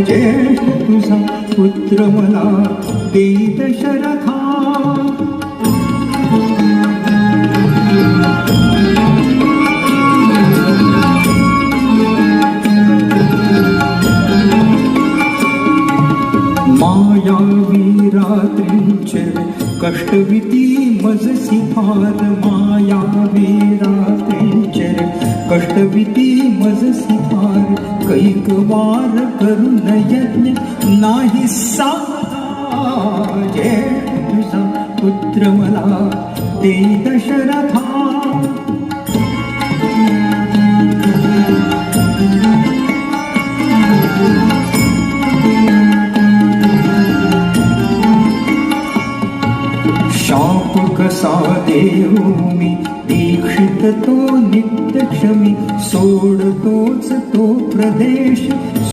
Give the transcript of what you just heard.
ज्येष्ठ तुझा पुत्र मला देई दशरथा. मायावी रात्रींचे कष्टविती मजसी फार. मायावी रात्रींचे कष्टविती मजसी फार. कैक वार करून यज्ञ नाही साधा. ज्येष्ठ तुझा पुत्र मला देई दशरथा. शाप कसा देऊ मी दीक्षित तो नित्य क्षमी. सोडतोच तो प्रदेश